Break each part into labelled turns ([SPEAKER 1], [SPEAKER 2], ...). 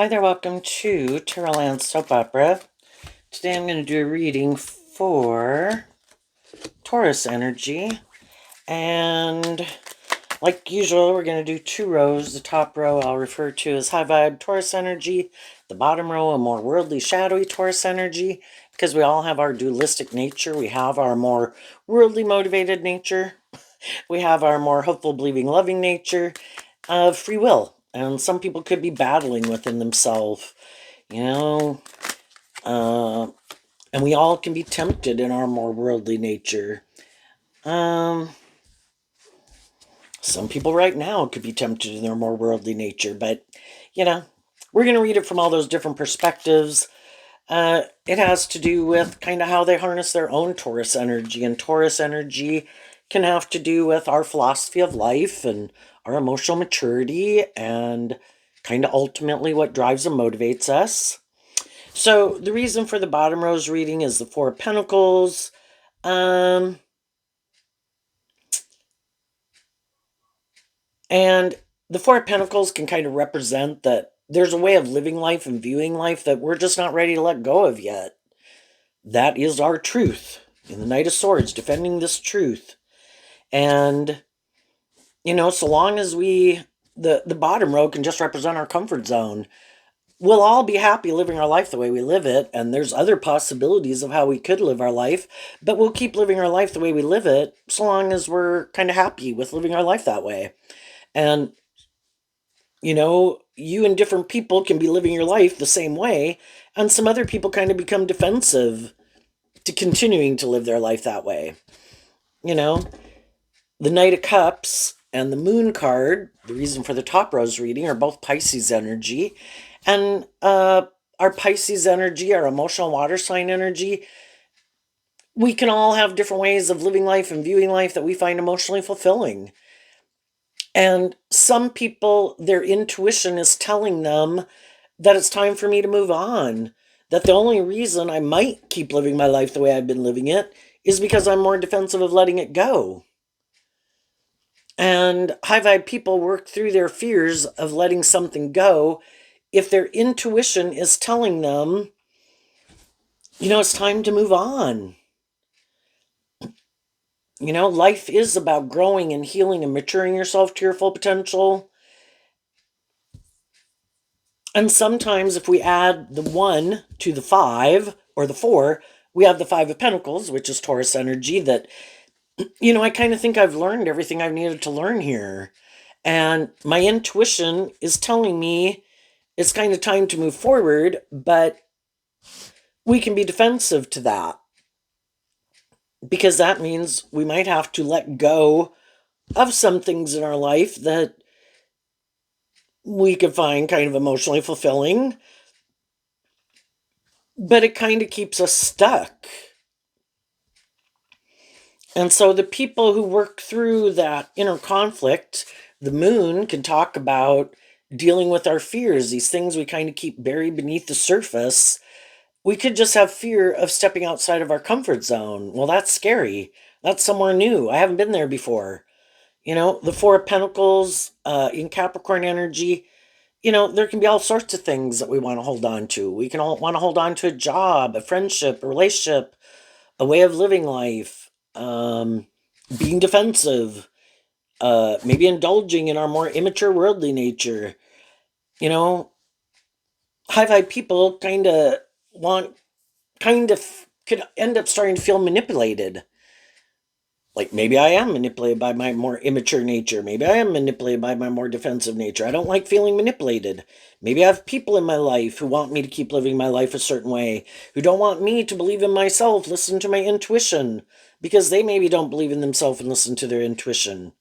[SPEAKER 1] Hi there, welcome to Terrorland Soap Opera. Today I'm going to do a reading for Taurus energy. And like usual, we're going to do two rows. The top row I'll refer to as high vibe Taurus energy. The bottom row, a more worldly, shadowy Taurus energy. Because we all have our dualistic nature. We have our more worldly motivated nature. We have our more hopeful, believing, loving nature of free will. And some people could be battling within themselves, you know, and we all can be tempted in our more worldly nature. Some people right now could be tempted in their more worldly nature, but, we're going to read it from all those different perspectives. It has to do with kind of how they harness their own Taurus energy, and Taurus energy can have to do with our philosophy of life and our emotional maturity and kind of ultimately what drives and motivates us. So the reason for the bottom row's reading is the Four of Pentacles. And the Four of Pentacles can kind of represent that there's a way of living life and viewing life that we're just not ready to let go of yet. That is our truth. In the Knight of Swords, defending this truth. And, so long as the bottom row can just represent our comfort zone, we'll all be happy living our life the way we live it, and there's other possibilities of how we could live our life, but we'll keep living our life the way we live it so long as we're kind of happy with living our life that way. And, you and different people can be living your life the same way, and some other people kind of become defensive to continuing to live their life that way. The Knight of Cups and the Moon card, the reason for the top row's reading, are both Pisces energy. And our Pisces energy, our emotional water sign energy, we can all have different ways of living life and viewing life that we find emotionally fulfilling. And some people, their intuition is telling them that it's time for me to move on. That the only reason I might keep living my life the way I've been living it is because I'm more defensive of letting it go. And high vibe people work through their fears of letting something go if their intuition is telling them, it's time to move on. Life is about growing and healing and maturing yourself to your full potential. And sometimes if we add the 1 to the 5 or the 4, we have the 5 of Pentacles, which is Taurus energy that, I kind of think I've learned everything I've needed to learn here. And my intuition is telling me it's kind of time to move forward, but we can be defensive to that. Because that means we might have to let go of some things in our life that we could find kind of emotionally fulfilling, but it kind of keeps us stuck. And so the people who work through that inner conflict, the moon can talk about dealing with our fears, these things we kind of keep buried beneath the surface. We could just have fear of stepping outside of our comfort zone. Well, that's scary. That's somewhere new. I haven't been there before. The Four of Pentacles in Capricorn energy, there can be all sorts of things that we want to hold on to. We can all want to hold on to a job, a friendship, a relationship, a way of living life, being defensive, maybe indulging in our more immature worldly nature. High vibe people could end up starting to feel manipulated. Like, maybe I am manipulated by my more immature nature. Maybe I am manipulated by my more defensive nature. I don't like feeling manipulated. Maybe I have people in my life who want me to keep living my life a certain way, who don't want me to believe in myself, listen to my intuition, because they maybe don't believe in themselves and listen to their intuition.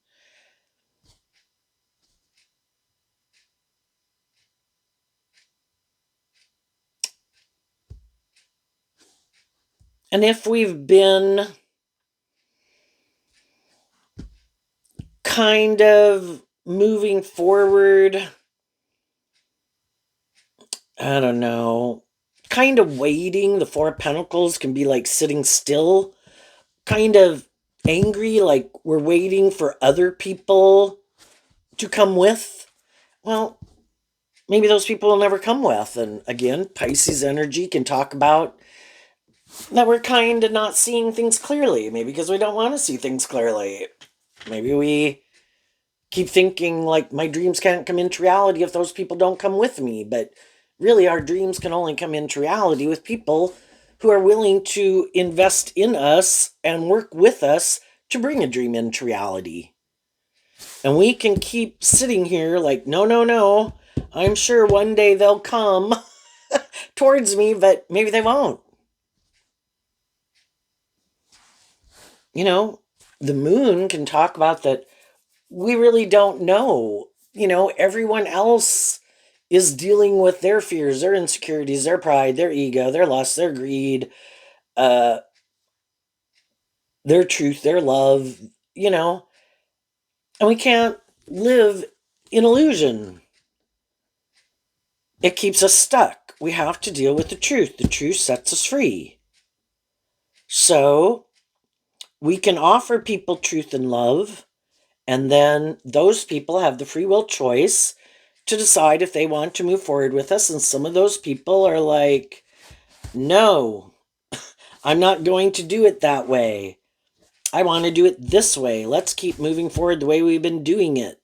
[SPEAKER 1] And if we've been kind of moving forward, I don't know, kind of waiting, the Four of Pentacles can be like sitting still, kind of angry, like we're waiting for other people to come with. Well, maybe those people will never come with. And again, Pisces energy can talk about that we're kind of not seeing things clearly, maybe because we don't want to see things clearly. Maybe we keep thinking like my dreams can't come into reality if those people don't come with me. But really, our dreams can only come into reality with people who are willing to invest in us and work with us to bring a dream into reality. And we can keep sitting here like, no, no, no. I'm sure one day they'll come towards me, but maybe they won't. You know, the moon can talk about that we really don't know. Everyone else is dealing with their fears, their insecurities, their pride, their ego, their lust, their greed, uh, their truth, their love, you know, and we can't live in illusion. It keeps us stuck. We have to deal with the truth. The truth sets us free. So we can offer people truth and love, and then those people have the free will choice to decide if they want to move forward with us. And some of those people are like, no, I'm not going to do it that way. I want to do it this way. Let's keep moving forward the way we've been doing it.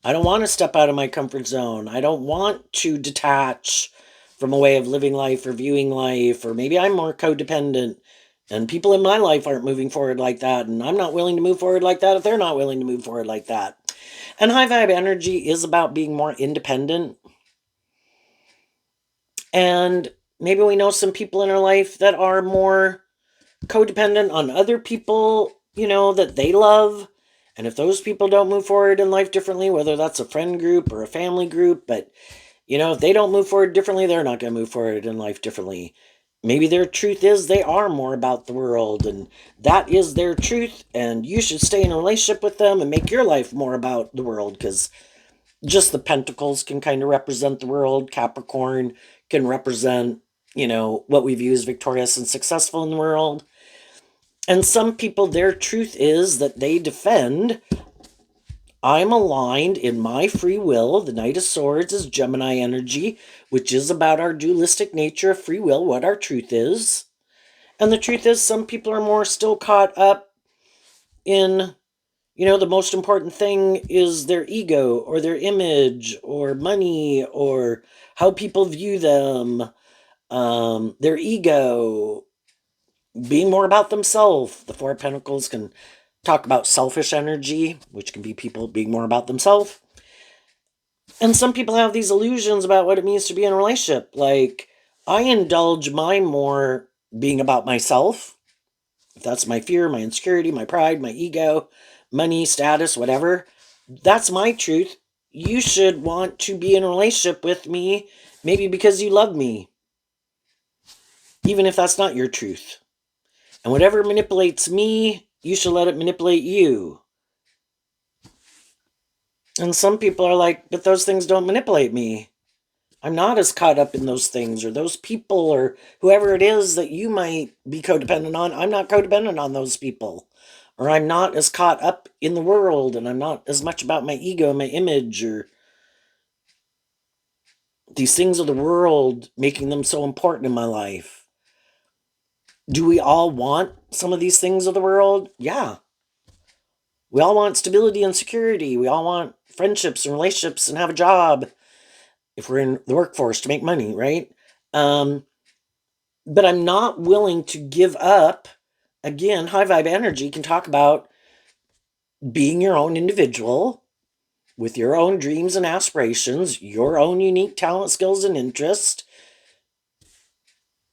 [SPEAKER 1] I don't want to step out of my comfort zone. I don't want to detach from a way of living life or viewing life, or maybe I'm more codependent and people in my life aren't moving forward like that, and I'm not willing to move forward like that if they're not willing to move forward like that. And high vibe energy is about being more independent. And maybe we know some people in our life that are more codependent on other people, that they love. And if those people don't move forward in life differently, whether that's a friend group or a family group, but if they don't move forward differently, they're not going to move forward in life differently. Maybe their truth is they are more about the world, and that is their truth, and you should stay in a relationship with them and make your life more about the world, because just the pentacles can kind of represent the world. Capricorn can represent, what we view as victorious and successful in the world. And some people, their truth is that they defend, I'm aligned in my free will. The Knight of Swords is Gemini energy, which is about our dualistic nature of free will, what our truth is. And the truth is, some people are more still caught up in, the most important thing is their ego or their image or money or how people view them, their ego, being more about themselves. The Four of Pentacles can talk about selfish energy, which can be people being more about themselves. And some people have these illusions about what it means to be in a relationship. Like, I indulge mine more being about myself. If that's my fear, my insecurity, my pride, my ego, money, status, whatever, that's my truth. You should want to be in a relationship with me, maybe because you love me, even if that's not your truth. And whatever manipulates me, you should let it manipulate you. And some people are like, but those things don't manipulate me. I'm not as caught up in those things or those people or whoever it is that you might be codependent on. I'm not codependent on those people. Or I'm not as caught up in the world, and I'm not as much about my ego, my image, or these things of the world making them so important in my life. Do we all want some of these things of the world? Yeah. We all want stability and security. We all want friendships and relationships and have a job if we're in the workforce to make money, right? Um, but I'm not willing to give up. Again, high vibe energy can talk about being your own individual with your own dreams and aspirations, your own unique talent, skills, and interest,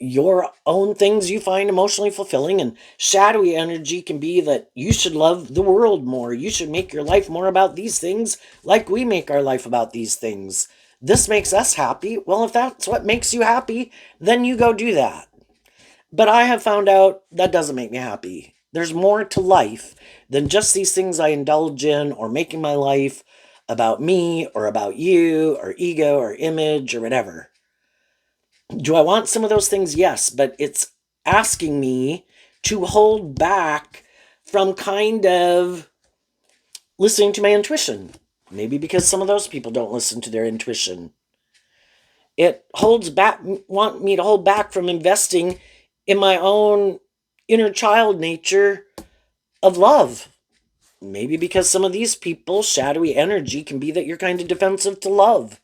[SPEAKER 1] your own things you find emotionally fulfilling. And shadowy energy can be that you should love the world more. You should make your life more about these things, like we make our life about these things. This makes us happy. Well, if that's what makes you happy, then you go do that. But I have found out that doesn't make me happy. There's more to life than just these things I indulge in, or making my life about me or about you or ego or image or whatever. Do I want some of those things? Yes, but it's asking me to hold back from kind of listening to my intuition. Maybe because some of those people don't listen to their intuition. It holds back, want me to hold back from investing in my own inner child nature of love. Maybe because some of these people, shadowy energy can be that you're kind of defensive to love.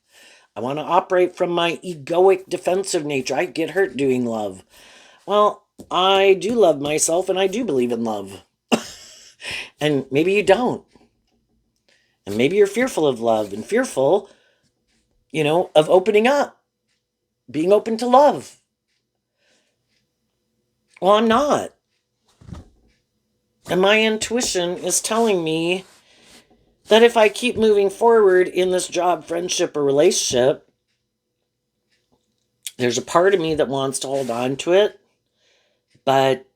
[SPEAKER 1] I want to operate from my egoic defensive nature. I get hurt doing love. Well, I do love myself and I do believe in love. And maybe you don't. And maybe you're fearful of love and fearful, of opening up, being open to love. Well, I'm not. And my intuition is telling me that if I keep moving forward in this job, friendship, or relationship, there's a part of me that wants to hold on to it. But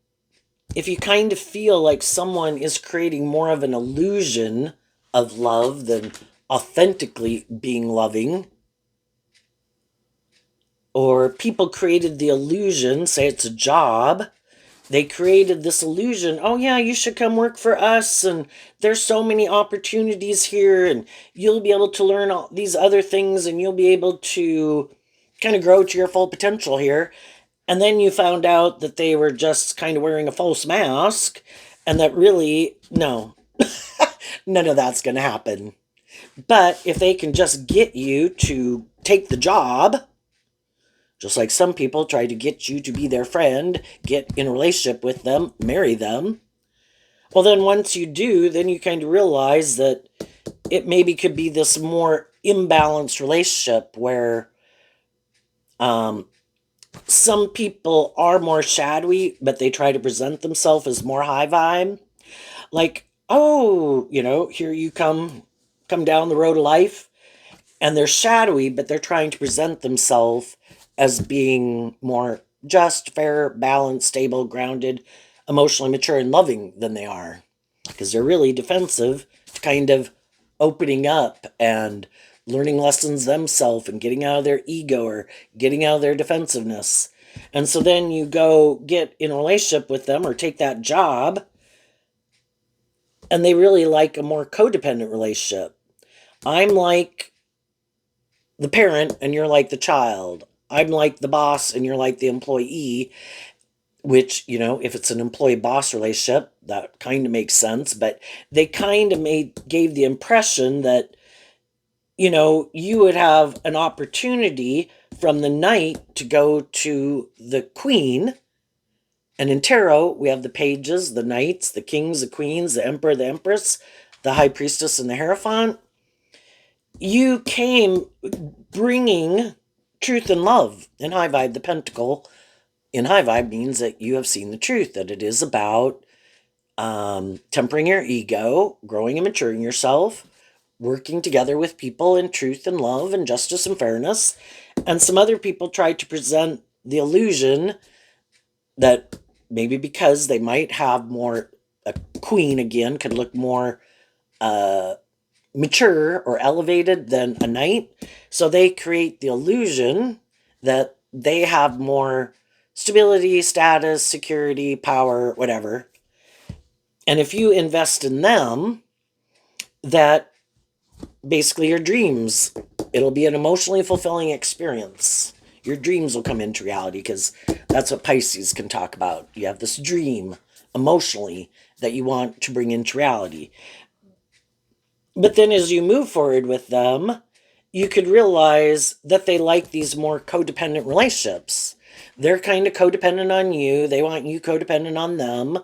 [SPEAKER 1] if you kind of feel like someone is creating more of an illusion of love than authentically being loving, or people created the illusion, say it's a job, they created this illusion, oh yeah, you should come work for us, and there's so many opportunities here, and you'll be able to learn all these other things, and you'll be able to kind of grow to your full potential here. And then you found out that they were just kind of wearing a false mask, and that really, no, none of that's going to happen. But if they can just get you to take the job, just like some people try to get you to be their friend, get in a relationship with them, marry them, well, then once you do, then you kind of realize that it maybe could be this more imbalanced relationship where some people are more shadowy, but they try to present themselves as more high vibe. Like, oh, here you come down the road of life, and they're shadowy, but they're trying to present themselves as being more just, fair, balanced, stable, grounded, emotionally mature, and loving than they are. Because they're really defensive to kind of opening up and learning lessons themselves and getting out of their ego or getting out of their defensiveness. And so then you go get in a relationship with them or take that job, and they really like a more codependent relationship. I'm like the parent and you're like the child. I'm like the boss and you're like the employee, which, if it's an employee boss relationship, that kind of makes sense. But they kind of gave the impression that, you would have an opportunity from the knight to go to the queen. And in tarot, we have the pages, the knights, the kings, the queens, the emperor, the empress, the high priestess, and the hierophant. You came bringing truth and love. In high vibe, the pentacle in high vibe means that you have seen the truth, that it is about tempering your ego, growing and maturing yourself, working together with people in truth and love and justice and fairness. And some other people tried to present the illusion that maybe because they might have more, a queen again could look more mature or elevated than a knight. So they create the illusion that they have more stability, status, security, power, whatever. And if you invest in them, that basically your dreams, it'll be an emotionally fulfilling experience. Your dreams will come into reality because that's what Pisces can talk about. You have this dream emotionally that you want to bring into reality. But then as you move forward with them, you could realize that they like these more codependent relationships. They're kind of codependent on you. They want you codependent on them.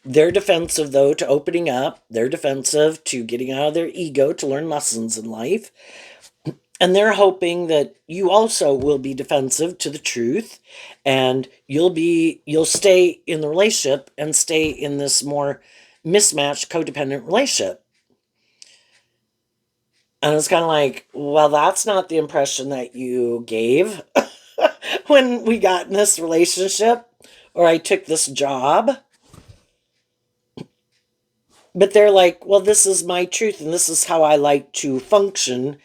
[SPEAKER 1] They're defensive, though, to opening up. They're defensive to getting out of their ego to learn lessons in life. And they're hoping that you also will be defensive to the truth, and you'll stay in the relationship and stay in this more mismatched codependent relationship. And it's kind of like, well, that's not the impression that you gave when we got in this relationship or I took this job. But they're like, well, this is my truth and this is how I like to function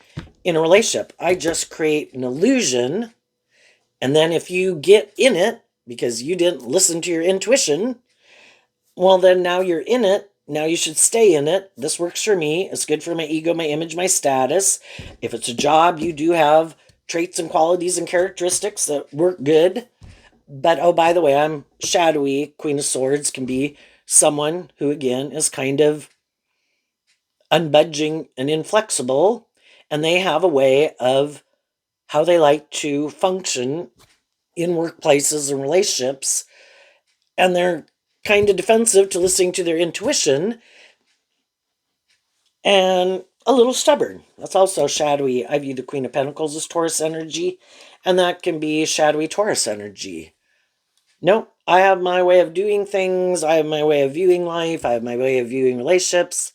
[SPEAKER 1] in a relationship. I just create an illusion. And then if you get in it because you didn't listen to your intuition, well, then now you're in it Now you should stay in it. This works for me. It's good for my ego, my image, my status. If it's a job, you do have traits and qualities and characteristics that work good. But oh, by the way, I'm shadowy. Queen of Swords can be someone who, again, is kind of unbudging and inflexible. And they have a way of how they like to function in workplaces and relationships. And they're kind of defensive to listening to their intuition and a little stubborn. That's also shadowy. I view the Queen of Pentacles as Taurus energy, and that can be shadowy Taurus energy. Nope, I have my way of doing things. I have my way of viewing life. I have my way of viewing relationships.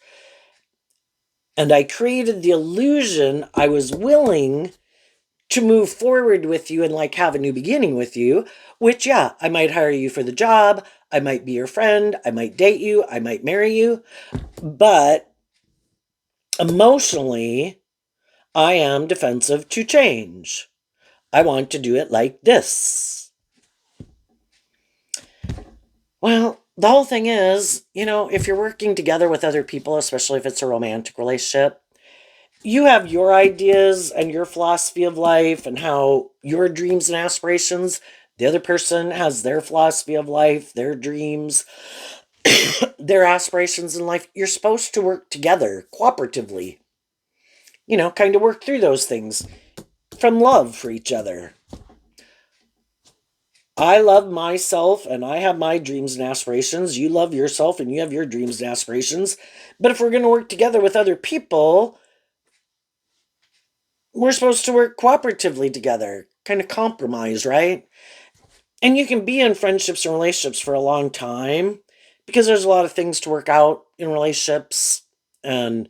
[SPEAKER 1] And I created the illusion I was willing to move forward with you and like have a new beginning with you, which, yeah, I might hire you for the job. I might be your friend. I might date you. I might marry you. But emotionally, I am defensive to change. I want to do it like this. Well, the whole thing is, if you're working together with other people, especially if it's a romantic relationship, you have your ideas and your philosophy of life and how your dreams and aspirations. The other person has their philosophy of life, their dreams, their aspirations in life. You're supposed to work together cooperatively, kind of work through those things from love for each other. I love myself and I have my dreams and aspirations. You love yourself and you have your dreams and aspirations. But if we're going to work together with other people, we're supposed to work cooperatively together, kind of compromise, right? And you can be in friendships and relationships for a long time because there's a lot of things to work out in relationships. And,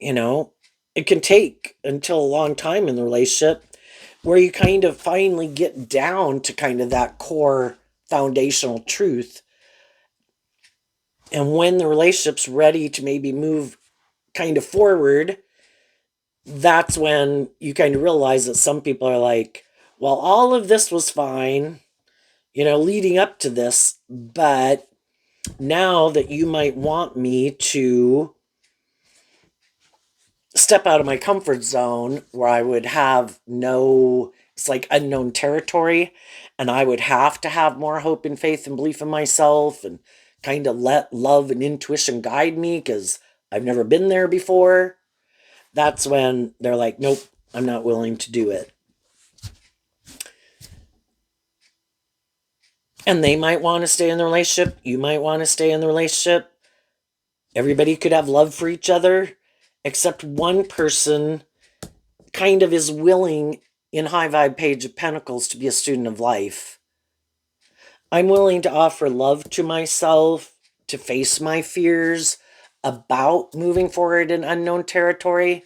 [SPEAKER 1] it can take until a long time in the relationship where you kind of finally get down to kind of that core foundational truth. And when the relationship's ready to maybe move kind of forward, that's when you kind of realize that some people are like, well, all of this was fine, leading up to this, but now that you might want me to step out of my comfort zone where I would have it's like unknown territory, and I would have to have more hope and faith and belief in myself and kind of let love and intuition guide me because I've never been there before. That's when they're like, nope, I'm not willing to do it. And they might want to stay in the relationship. You might want to stay in the relationship. Everybody could have love for each other, except one person kind of is willing in High Vibe Page of Pentacles to be a student of life. I'm willing to offer love to myself, to face my fears about moving forward in unknown territory,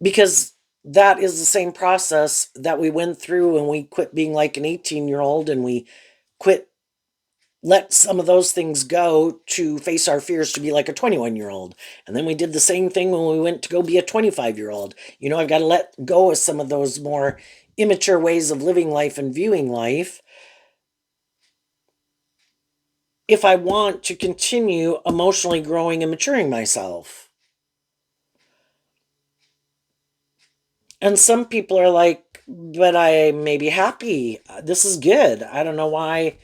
[SPEAKER 1] because that is the same process that we went through when we quit being like an 18-year-old and we let some of those things go to face our fears to be like a 21-year-old. And then we did the same thing when we went to go be a 25-year-old. I've got to let go of some of those more immature ways of living life and viewing life if I want to continue emotionally growing and maturing myself. And some people are like, but I may be happy. This is good. I don't know why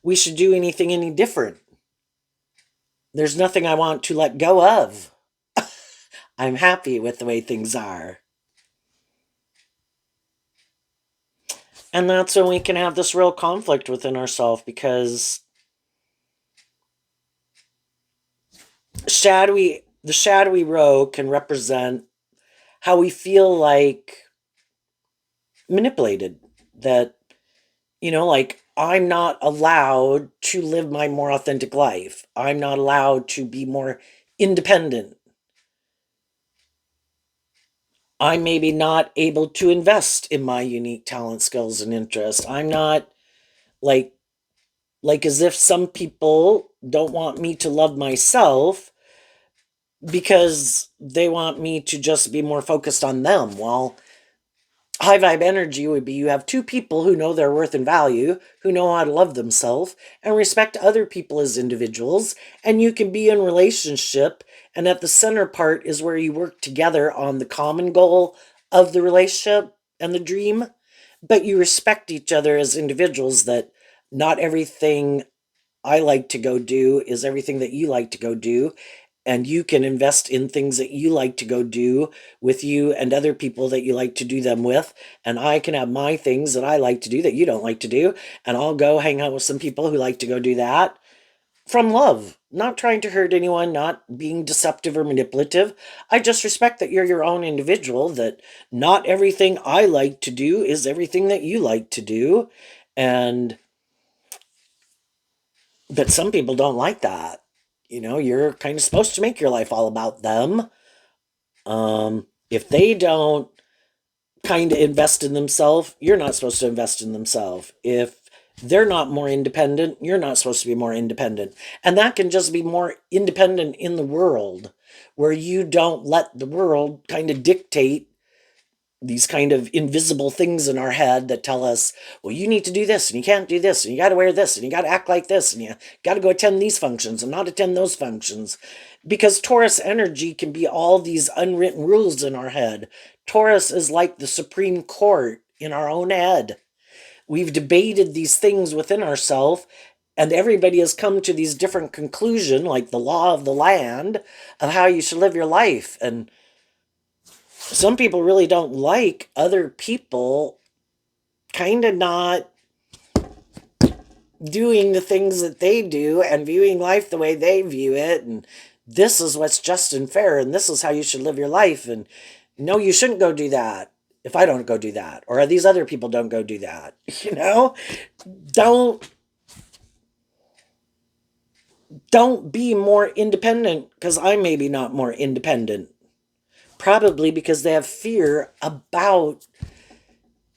[SPEAKER 1] we should do anything any different. There's nothing I want to let go of. I'm happy with the way things are. And that's when we can have this real conflict within ourselves, because the shadowy row can represent how we feel like manipulated. That, like, I'm not allowed to live my more authentic life. I'm not allowed to be more independent. I'm maybe not able to invest in my unique talent, skills, and interests. I'm not like as if some people don't want me to love myself because they want me to just be more focused on them. Well, high vibe energy would be you have two people who know their worth and value, who know how to love themselves and respect other people as individuals, and you can be in relationship, and at the center part is where you work together on the common goal of the relationship and the dream, but you respect each other as individuals, that not everything I like to go do is everything that you like to go do, and you can invest in things that you like to go do with you and other people that you like to do them with, and I can have my things that I like to do that you don't like to do, and I'll go hang out with some people who like to go do that from love, not trying to hurt anyone, not being deceptive or manipulative. I just respect that you're your own individual, that not everything I like to do is everything that you like to do, and but some people don't like that. You're kind of supposed to make your life all about them. If they don't kind of invest in themselves, you're not supposed to invest in themselves. If they're not more independent, you're not supposed to be more independent. And that can just be more independent in the world, where you don't let the world kind of dictate these kind of invisible things in our head that tell us, well, you need to do this and you can't do this and you got to wear this and you got to act like this and you got to go attend these functions and not attend those functions. Because Taurus energy can be all these unwritten rules in our head. Taurus is like the Supreme Court in our own head. We've debated these things within ourselves, and everybody has come to these different conclusions, like the law of the land, of how you should live your life. And some people really don't like other people kind of not doing the things that they do and viewing life the way they view it. And this is what's just and fair. And this is how you should live your life. And no, you shouldn't go do that if I don't go do that. Or these other people don't go do that. Don't don't be more independent because I'm maybe not more independent. Probably because they have fear about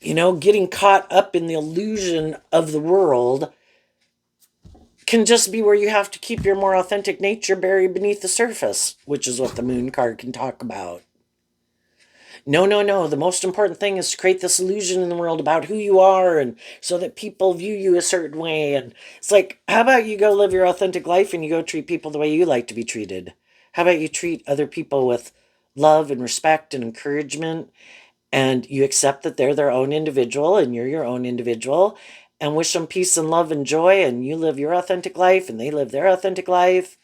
[SPEAKER 1] getting caught up in the illusion of the world, can just be where you have to keep your more authentic nature buried beneath the surface, which is what the moon card can talk about. No, no, no. The most important thing is to create this illusion in the world about who you are, and so that people view you a certain way. And it's like, how about you go live your authentic life and you go treat people the way you like to be treated? How about you treat other people with love and respect and encouragement, and you accept that they're their own individual and you're your own individual, and wish them peace and love and joy, and you live your authentic life and they live their authentic life.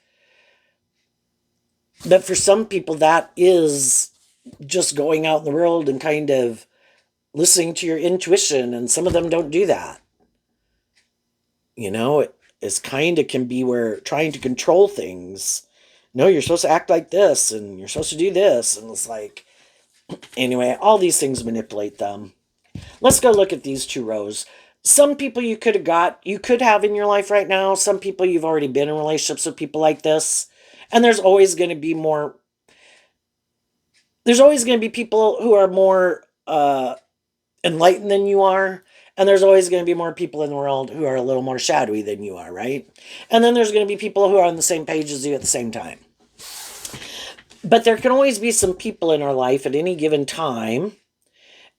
[SPEAKER 1] But for some people, that is just going out in the world and kind of listening to your intuition, and some of them don't do that. It's kind of can be where trying to control things. No, you're supposed to act like this and you're supposed to do this, and it's like, anyway, all these things manipulate them. Let's go look at these two rows. Some people you could have in your life right now. Some people you've already been in relationships with people like this. And there's always going to be more. There's always going to be people who are more enlightened than you are. And there's always going to be more people in the world who are a little more shadowy than you are, right? And then there's going to be people who are on the same page as you at the same time. But there can always be some people in our life at any given time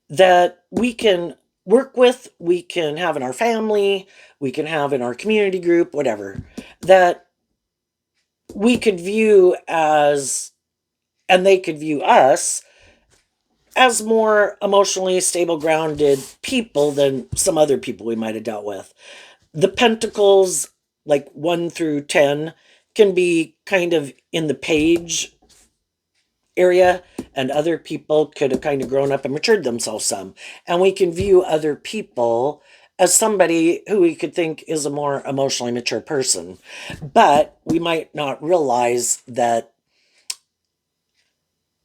[SPEAKER 1] that we can work with, we can have in our family, we can have in our community group, whatever, that we could view as, and they could view us as more emotionally stable, grounded people than some other people we might have dealt with. The pentacles, like 1 through 10, can be kind of in the page area, and other people could have kind of grown up and matured themselves some. And we can view other people as somebody who we could think is a more emotionally mature person. But we might not realize that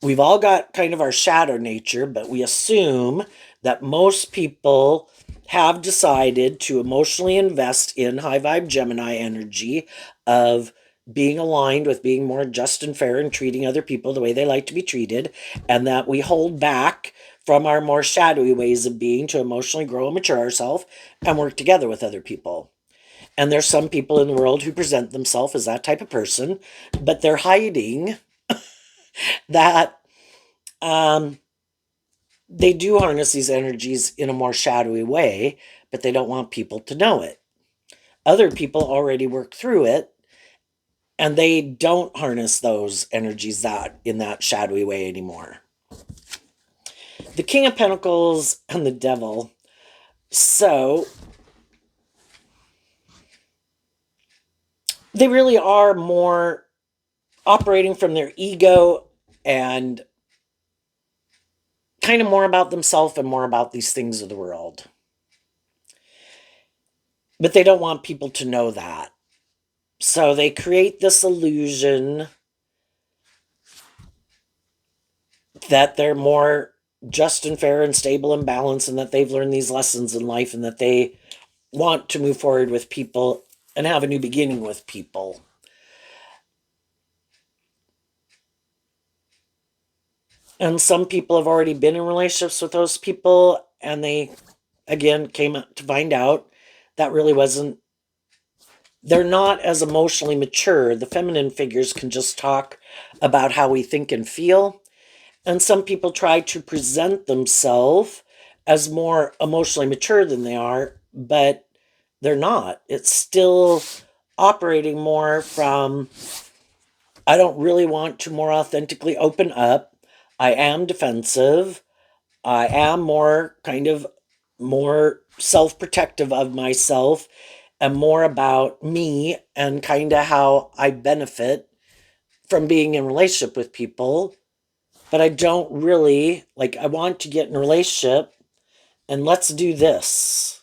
[SPEAKER 1] we've all got kind of our shadow nature, but we assume that most people have decided to emotionally invest in high vibe Gemini energy of being aligned with being more just and fair and treating other people the way they like to be treated, and that we hold back from our more shadowy ways of being to emotionally grow and mature ourselves and work together with other people. And there's some people in the world who present themselves as that type of person, but they're hiding that They do harness these energies in a more shadowy way, but they don't want people to know it. Other people already work through it, and they don't harness those energies that in that shadowy way anymore. The King of Pentacles and the Devil. So they really are more operating from their ego and kind of more about themselves and more about these things of the world. But they don't want people to know that. So they create this illusion that they're more just and fair and stable and balanced, and that they've learned these lessons in life, and that they want to move forward with people and have a new beginning with people. And some people have already been in relationships with those people, and they, again, came to find out that really wasn't, they're not as emotionally mature. The feminine figures can just talk about how we think and feel. And some people try to present themselves as more emotionally mature than they are, but they're not. It's still operating more from, I don't really want to more authentically open up. I am defensive. I am more kind of more self-protective of myself and more about me and kind of how I benefit from being in relationship with people. But I don't really, like, I want to get in a relationship and let's do this.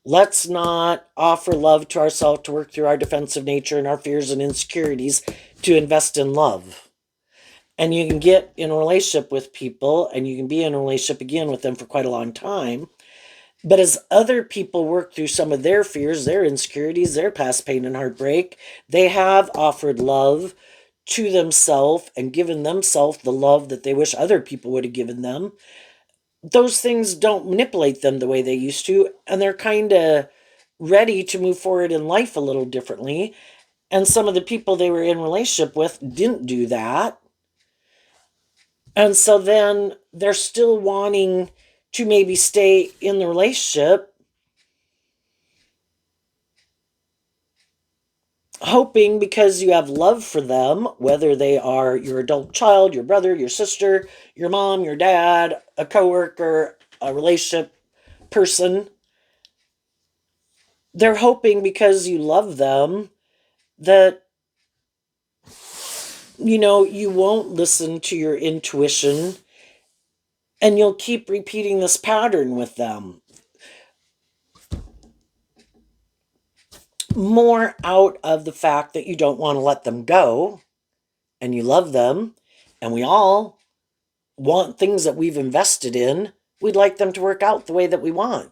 [SPEAKER 1] Let's not offer love to ourselves to work through our defensive nature and our fears and insecurities to invest in love. And you can get in a relationship with people and you can be in a relationship again with them for quite a long time. But as other people work through some of their fears, their insecurities, their past pain and heartbreak, they have offered love to themselves and given themselves the love that they wish other people would have given them. Those things don't manipulate them the way they used to, and they're kind of ready to move forward in life a little differently. And some of the people they were in relationship with didn't do that. And so then they're still wanting to maybe stay in the relationship, hoping because you have love for them, whether they are your adult child, your brother, your sister, your mom, your dad, a coworker, a relationship person, they're hoping because you love them that, you won't listen to your intuition and you'll keep repeating this pattern with them. More out of the fact that you don't want to let them go and you love them, and we all want things that we've invested in. We'd like them to work out the way that we want.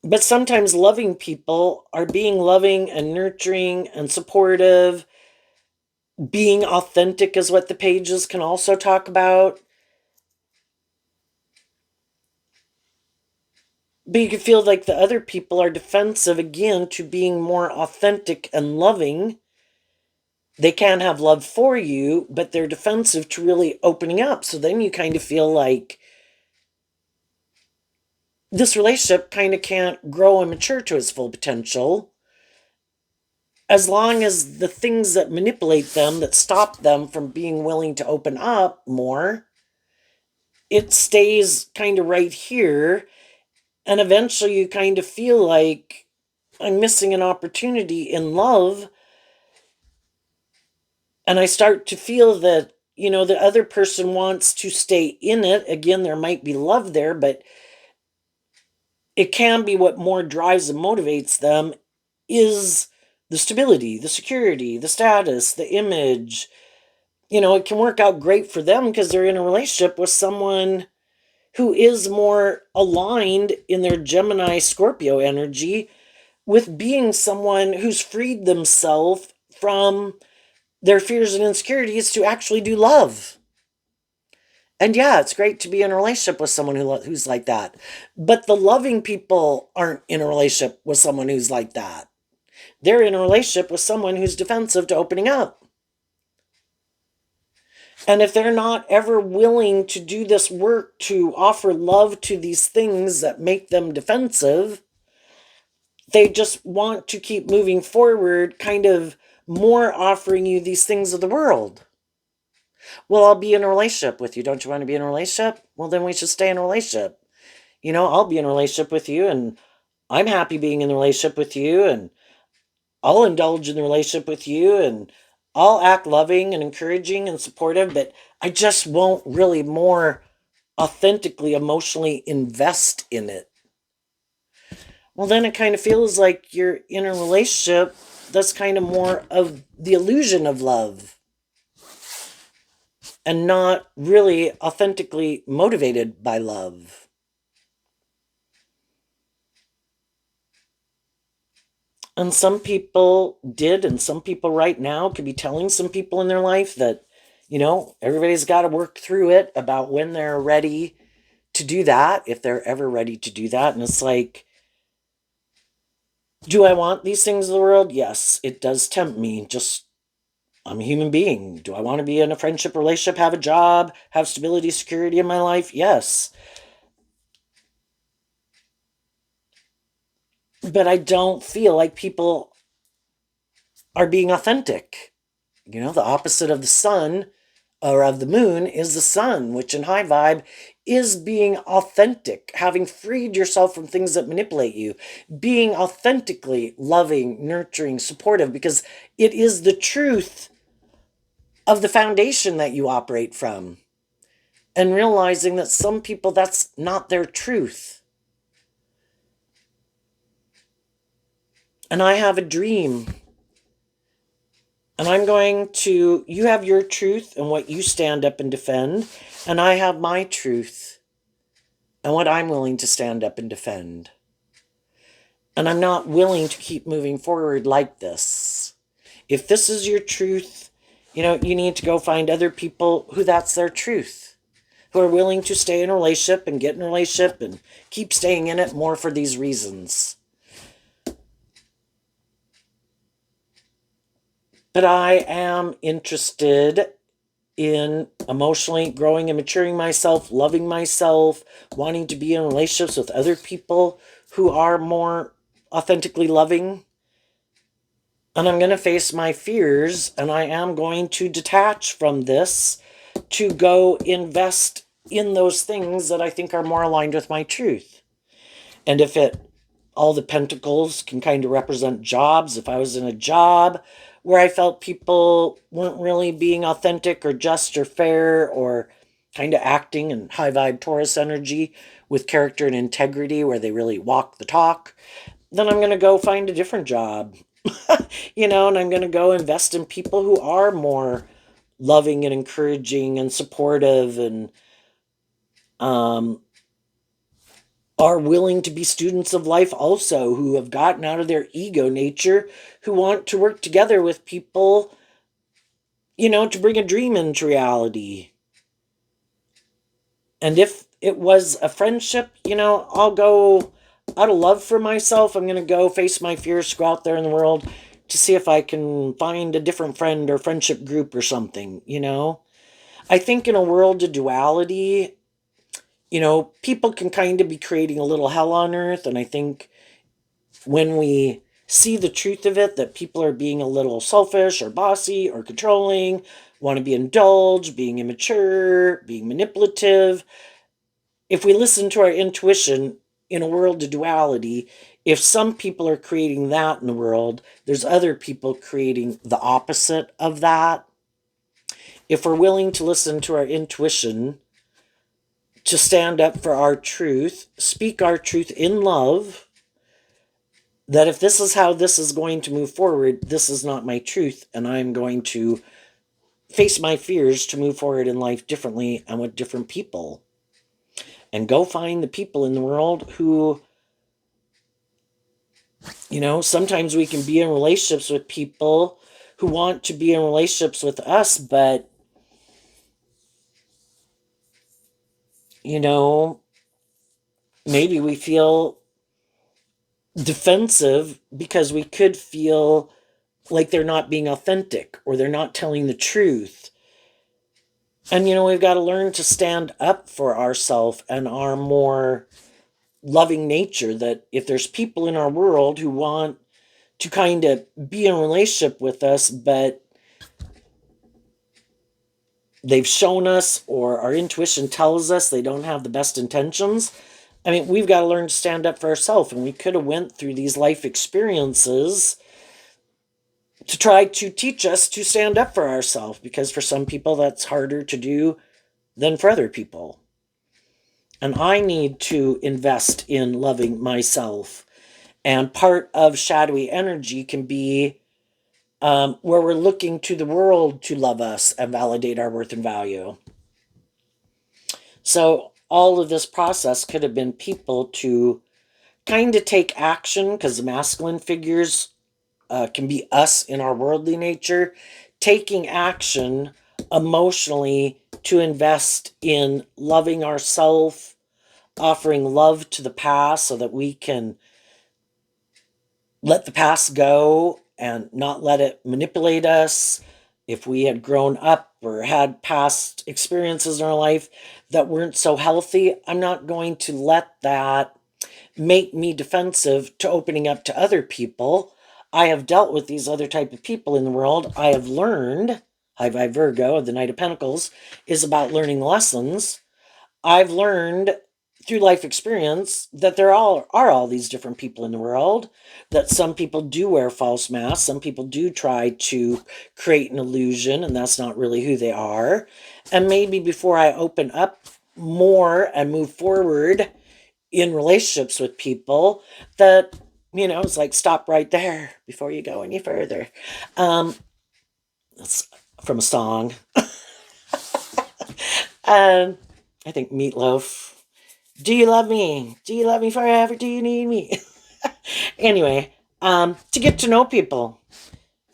[SPEAKER 1] But sometimes loving people are being loving and nurturing and supportive. Being authentic is what the pages can also talk about. But you can feel like the other people are defensive again to being more authentic and loving. They can have love for you, but they're defensive to really opening up. So then you kind of feel like this relationship kind of can't grow and mature to its full potential as long as the things that manipulate them, that stop them from being willing to open up more, it stays kind of right here. And eventually you kind of feel like I'm missing an opportunity in love. And I start to feel that, the other person wants to stay in it. Again, there might be love there, but it can be what more drives and motivates them is the stability, the security, the status, the image. It can work out great for them because they're in a relationship with someone who is more aligned in their Gemini Scorpio energy with being someone who's freed themselves from their fears and insecurities to actually do love. And yeah, it's great to be in a relationship with someone who's like that. But the loving people aren't in a relationship with someone who's like that. They're in a relationship with someone who's defensive to opening up. And if they're not ever willing to do this work to offer love to these things that make them defensive, they just want to keep moving forward, kind of more offering you these things of the world. Well, I'll be in a relationship with you. Don't you want to be in a relationship? Well, then we should stay in a relationship. I'll be in a relationship with you, and I'm happy being in the relationship with you, and I'll indulge in the relationship with you, and I'll act loving and encouraging and supportive, but I just won't really more authentically, emotionally invest in it. Well, then it kind of feels like you're in a relationship that's kind of more of the illusion of love and not really authentically motivated by love. And some people did, and some people right now could be telling some people in their life that, everybody's got to work through it about when they're ready to do that, if they're ever ready to do that. And it's like, do I want these things in the world? Yes, it does tempt me. Just, I'm a human being. Do I want to be in a friendship relationship, have a job, have stability, security in my life? Yes. But I don't feel like people are being authentic. The opposite of the sun or of the moon is the sun, which in high vibe is being authentic, having freed yourself from things that manipulate you, being authentically loving, nurturing, supportive, because it is the truth of the foundation that you operate from. And realizing that some people, that's not their truth. And I have a dream. And you have your truth and what you stand up and defend. And I have my truth and what I'm willing to stand up and defend. And I'm not willing to keep moving forward like this. If this is your truth, you need to go find other people who that's their truth, who are willing to stay in a relationship and get in a relationship and keep staying in it more for these reasons. But I am interested in emotionally growing and maturing myself, loving myself, wanting to be in relationships with other people who are more authentically loving. And I'm going to face my fears, and I am going to detach from this to go invest in those things that I think are more aligned with my truth. And if all the pentacles can kind of represent jobs, if I was in a job where I felt people weren't really being authentic or just or fair or kind of acting in high vibe Taurus energy with character and integrity where they really walk the talk, then I'm going to go find a different job. And I'm going to go invest in people who are more loving and encouraging and supportive and are willing to be students of life also, who have gotten out of their ego nature, who want to work together with people, to bring a dream into reality. And if it was a friendship, I'll go out of love for myself. I'm going to go face my fears, go out there in the world to see if I can find a different friend or friendship group or something, I think in a world of duality, people can kind of be creating a little hell on earth. And I think when we see the truth of it, that people are being a little selfish or bossy or controlling, want to be indulged, being immature, being manipulative, if we listen to our intuition in a world of duality, if some people are creating that in the world, there's other people creating the opposite of that. If we're willing to listen to our intuition, to stand up for our truth, speak our truth in love, that if this is how this is going to move forward, this is not my truth, and I'm going to face my fears to move forward in life differently and with different people. And go find the people in the world who, sometimes we can be in relationships with people who want to be in relationships with us, but, maybe we feel defensive because we could feel like they're not being authentic or they're not telling the truth. And, we've got to learn to stand up for ourselves and our more loving nature. That if there's people in our world who want to kind of be in a relationship with us, but they've shown us or our intuition tells us they don't have the best intentions, I mean, we've got to learn to stand up for ourselves. And we could have went through these life experiences to try to teach us to stand up for ourselves, because for some people that's harder to do than for other people. And I need to invest in loving myself. And part of shadowy energy can be where we're looking to the world to love us and validate our worth and value. So all of this process could have been people to kind of take action, because the masculine figures can be us in our worldly nature, taking action emotionally to invest in loving ourselves, offering love to the past so that we can let the past go and not let it manipulate us. If we had grown up or had past experiences in our life that weren't so healthy, I'm not going to let that make me defensive to opening up to other people. I have dealt with these other type of people in the world. I have learned, High Vibe Virgo, the Knight of Pentacles, is about learning lessons. I've learned through life experience that there are all these different people in the world, that some people do wear false masks, some people do try to create an illusion, and that's not really who they are. And maybe before I open up more and move forward in relationships with people, that it's like, stop right there before you go any further. That's from a song. And I think Meatloaf, do you love me? Do you love me forever? Do you need me? Anyway, to get to know people,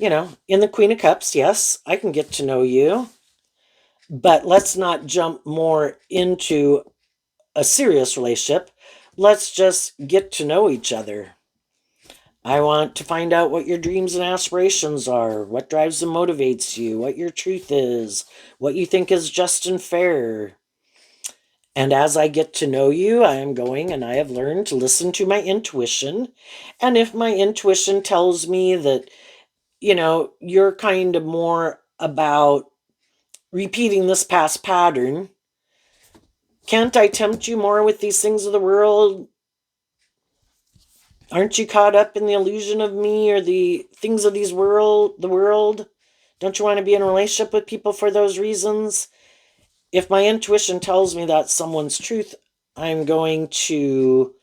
[SPEAKER 1] in the Queen of Cups, yes, I can get to know you, but let's not jump more into a serious relationship. Let's just get to know each other. I want to find out what your dreams and aspirations are, what drives and motivates you, what your truth is, what you think is just and fair. And as I get to know you, I am going and I have learned to listen to my intuition. And if my intuition tells me that, you're kind of more about repeating this past pattern, can't I tempt you more with these things of the world? Aren't you caught up in the illusion of me or the things of the world? Don't you want to be in a relationship with people for those reasons? If my intuition tells me that's someone's truth, I'm going to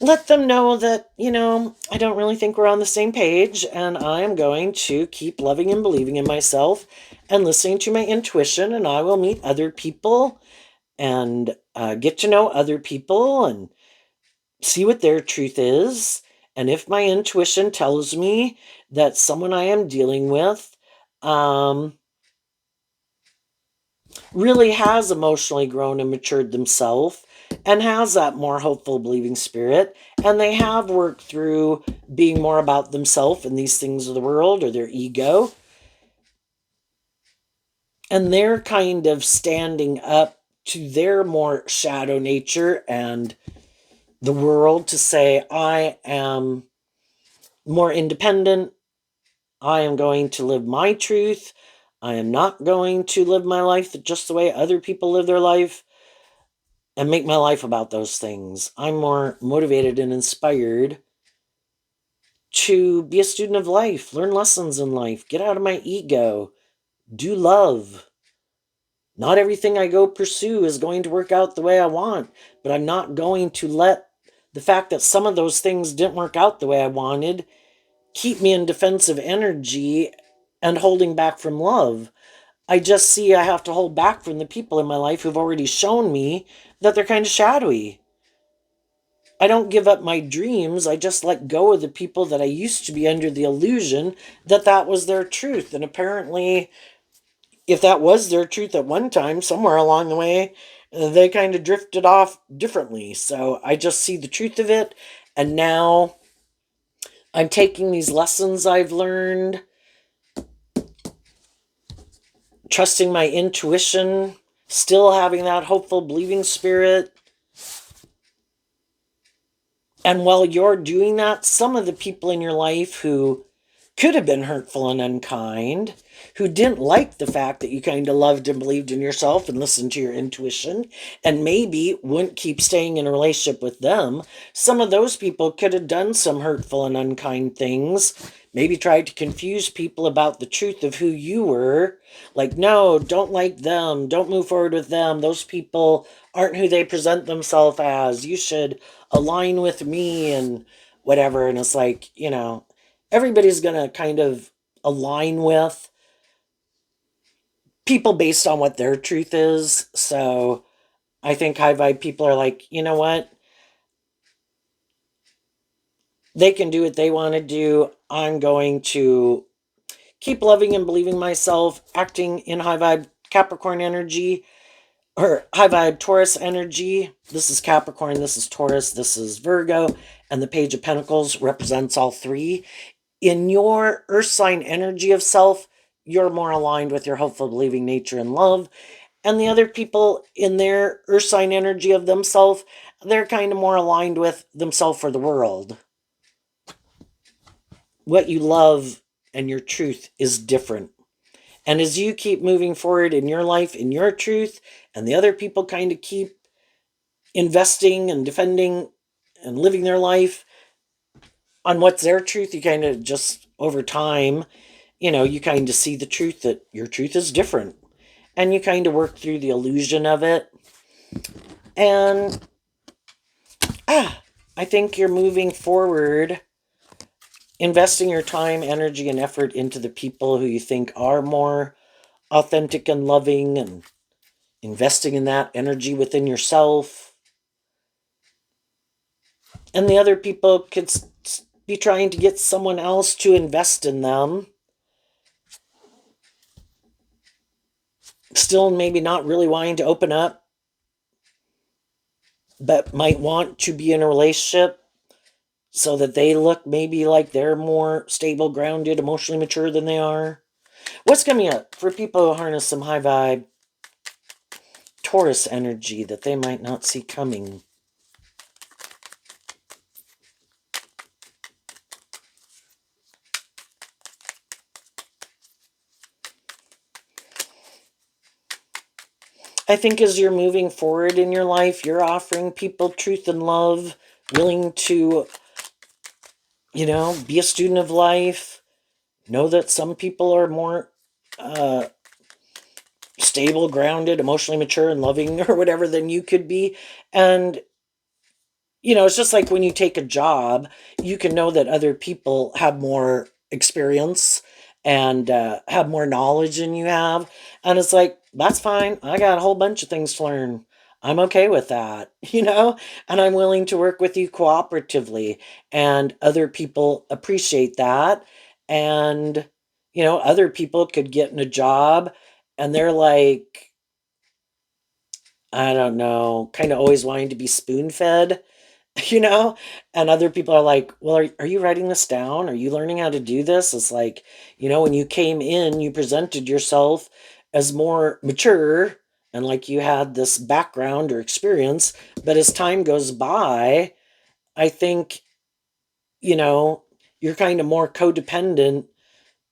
[SPEAKER 1] let them know that, I don't really think we're on the same page, and I'm going to keep loving and believing in myself and listening to my intuition, and I will meet other people and get to know other people and see what their truth is. And if my intuition tells me that someone I am dealing with really has emotionally grown and matured themselves and has that more hopeful believing spirit, and they have worked through being more about themselves and these things of the world or their ego, and they're kind of standing up to their more shadow nature and the world to say, I am more independent, I am going to live my truth, I am not going to live my life just the way other people live their life and make my life about those things. I'm more motivated and inspired to be a student of life, learn lessons in life, get out of my ego, do love. Not everything I go pursue is going to work out the way I want, but I'm not going to let the fact that some of those things didn't work out the way I wanted keep me in defensive energy and holding back from love. I just see I have to hold back from the people in my life who've already shown me that they're kind of shadowy. I don't give up my dreams. I just let go of the people that I used to be under the illusion that that was their truth. And apparently, if that was their truth at one time, somewhere along the way, they kind of drifted off differently. So I just see the truth of it. And now I'm taking these lessons I've learned, trusting my intuition, still having that hopeful, believing spirit. And while you're doing that, some of the people in your life who could have been hurtful and unkind, who didn't like the fact that you kind of loved and believed in yourself and listened to your intuition, and maybe wouldn't keep staying in a relationship with them. Some of those people could have done some hurtful and unkind things, maybe tried to confuse people about the truth of who you were. Like, no, don't like them, don't move forward with them. Those people aren't who they present themselves as. You should align with me and whatever. And it's like, everybody's going to kind of align with people based on what their truth is. So I think high vibe people are like, you know what? They can do what they want to do. I'm going to keep loving and believing myself, acting in high vibe Capricorn energy or high vibe Taurus energy. This is Capricorn, this is Taurus, this is Virgo, and the Page of Pentacles represents all three. In your earth sign energy of self, you're more aligned with your hopeful, believing nature and love. And the other people in their earth sign energy of themselves, they're kind of more aligned with themselves for the world. What you love and your truth is different. And as you keep moving forward in your life, in your truth, and the other people kind of keep investing and defending and living their life on what's their truth, you kind of just over time, you kind of see the truth that your truth is different. And you kind of work through the illusion of it. And I think you're moving forward, investing your time, energy, and effort into the people who you think are more authentic and loving, and investing in that energy within yourself. And the other people could be trying to get someone else to invest in them. Still maybe not really wanting to open up, but might want to be in a relationship so that they look maybe like they're more stable, grounded, emotionally mature than they are. What's coming up for people who harness some high vibe Taurus energy that they might not see coming? I think as you're moving forward in your life, you're offering people truth and love, willing to, be a student of life. Know that some people are more stable, grounded, emotionally mature, and loving, or whatever, than you could be. And it's just like when you take a job, you can know that other people have more experience and have more knowledge than you have. And it's like, that's fine. I got a whole bunch of things to learn. I'm okay with that, and I'm willing to work with you cooperatively. And other people appreciate that. And, other people could get in a job and they're like, I don't know, kind of always wanting to be spoon fed, you know? And other people are like, well, are you writing this down? Are you learning how to do this? It's like, when you came in, you presented yourself as more mature and like you had this background or experience. But as time goes by, I think, you know, you're kind of more codependent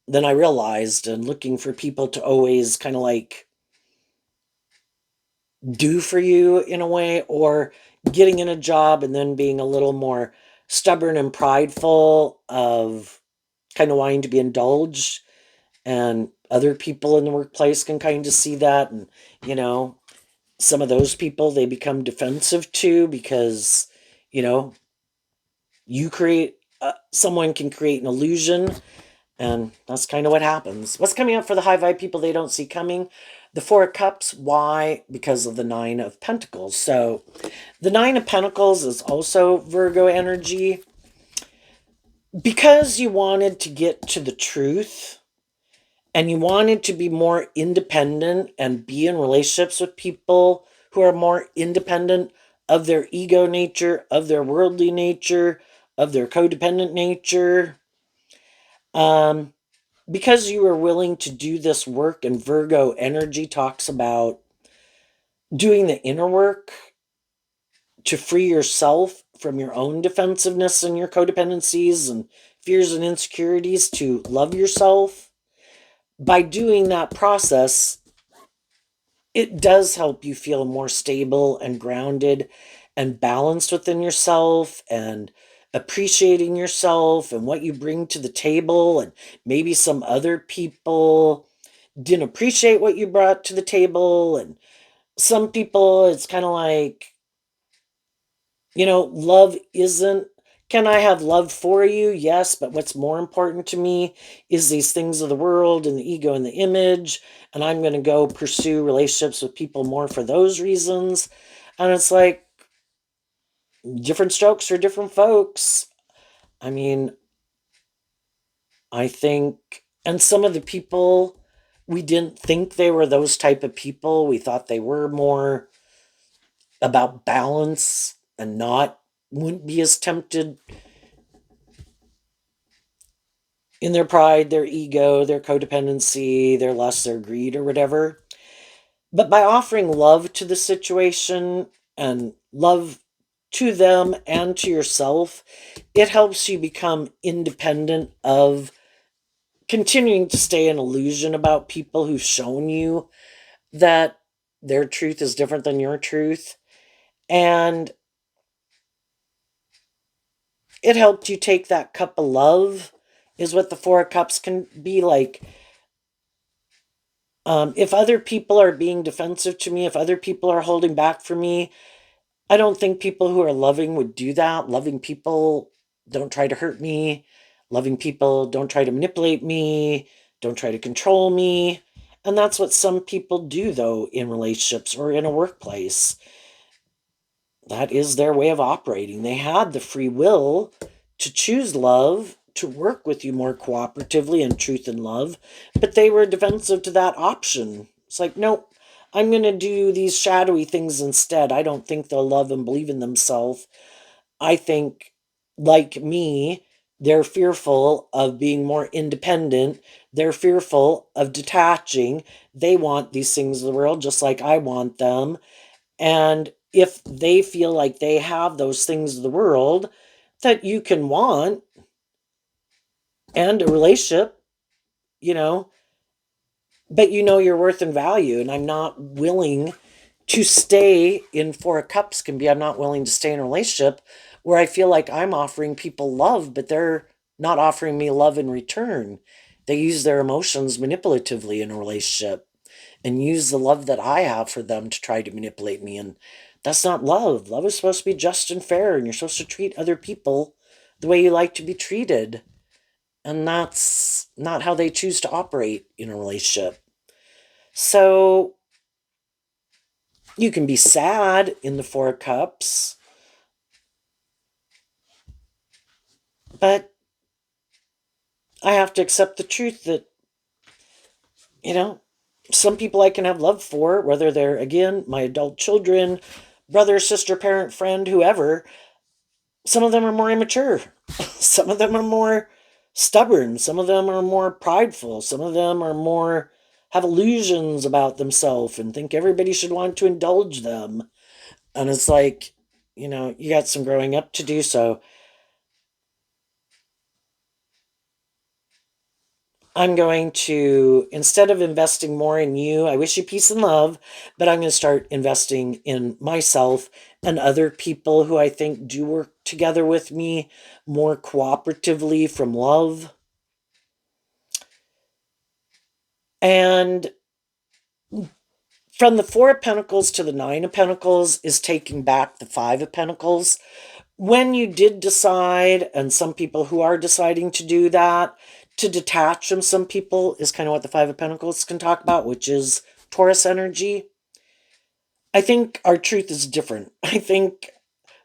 [SPEAKER 1] than I realized, and looking for people to always kind of like do for you in a way, or getting in a job and then being a little more stubborn and prideful of kind of wanting to be indulged. And other people in the workplace can kind of see that. And, you know, some of those people, they become defensive too, because, you know, someone can create an illusion. And that's kind of what happens. What's coming up for the high vibe people they don't see coming? The Four of Cups. Why? Because of the Nine of Pentacles. So the Nine of Pentacles is also Virgo energy. Because you wanted to get to the truth and you wanted to be more independent and be in relationships with people who are more independent of their ego nature, of their worldly nature, of their codependent nature. because you are willing to do this work, and Virgo energy talks about doing the inner work to free yourself from your own defensiveness and your codependencies and fears and insecurities, to love yourself. By doing that process, it does help you feel more stable and grounded and balanced within yourself, and appreciating yourself and what you bring to the table. And maybe some other people didn't appreciate what you brought to the table. And some people, it's kind of like, love isn't, can I have love for you? Yes, but what's more important to me is these things of the world and the ego and the image. And I'm going to go pursue relationships with people more for those reasons. And it's like different strokes for different folks. I mean, I think, and some of the people, we didn't think they were those type of people. We thought they were more about balance and not, wouldn't be as tempted in their pride, their ego, their codependency, their lust, their greed, or whatever. But by offering love to the situation and love to them and to yourself, it helps you become independent of continuing to stay in illusion about people who've shown you that their truth is different than your truth. And it helped you take that cup of love, is what the Four of Cups can be like. If other people are being defensive to me, if other people are holding back for me, I don't think people who are loving would do that. Loving people don't try to hurt me. Loving people don't try to manipulate me, don't try to control me. And that's what some people do, though, in relationships or in a workplace. That is their way of operating. They had the free will to choose love, to work with you more cooperatively in truth and love, but they were defensive to that option. It's like, nope, I'm going to do these shadowy things instead. I don't think they'll love and believe in themselves. I think, like me, they're fearful of being more independent. They're fearful of detaching. They want these things of the world just like I want them. And if they feel like they have those things of the world that you can want, and a relationship, you know, but you know your worth and value. And I'm not willing to stay in Four of Cups, can be I'm not willing to stay in a relationship where I feel like I'm offering people love, but they're not offering me love in return. They use their emotions manipulatively in a relationship and use the love that I have for them to try to manipulate me. And that's not love. Love is supposed to be just and fair, and you're supposed to treat other people the way you like to be treated. And that's not how they choose to operate in a relationship. So you can be sad in the Four of Cups, but I have to accept the truth that, you know, some people I can have love for, whether they're, again, my adult children, brother, sister, parent, friend, whoever. Some of them are more immature. Some of them are more stubborn. Some of them are more prideful. Some of them are more, have illusions about themselves and think everybody should want to indulge them. And it's like, you got some growing up to do. So I'm going to, instead of investing more in you, I wish you peace and love, but I'm going to start investing in myself and other people who I think do work together with me more cooperatively from love. And from the Four of Pentacles to the Nine of Pentacles is taking back the Five of Pentacles. When you did decide, and some people who are deciding to do that, to detach from some people is kind of what the Five of Pentacles can talk about, which is Taurus energy. I think our truth is different. I think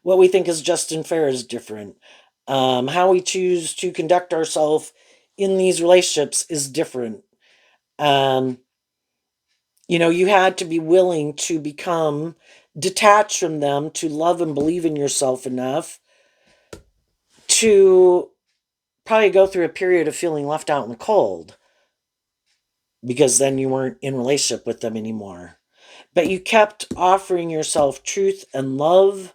[SPEAKER 1] what we think is just and fair is different. How we choose to conduct ourselves in these relationships is different. Um, you had to be willing to become detached from them, to love and believe in yourself enough to probably go through a period of feeling left out in the cold. because then you weren't in relationship with them anymore. But you kept offering yourself truth and love,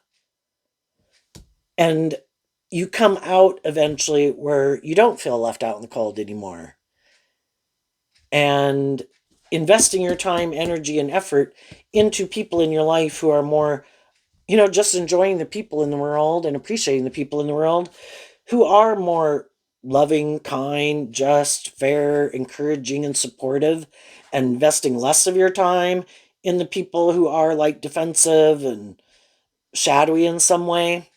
[SPEAKER 1] and you come out eventually where you don't feel left out in the cold anymore. And investing your time, energy, and effort into people in your life who are more, just enjoying the people in the world and appreciating the people in the world who are more loving, kind, just, fair, encouraging, and supportive, and investing less of your time in the people who are like defensive and shadowy in some way.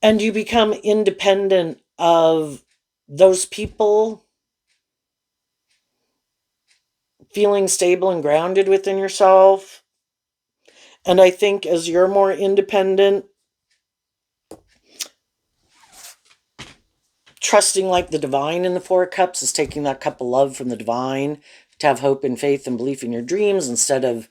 [SPEAKER 1] And you become independent of those people, feeling stable and grounded within yourself. And I think as you're more independent, trusting like the divine in the Four of Cups is taking that cup of love from the divine to have hope and faith and belief in your dreams, instead of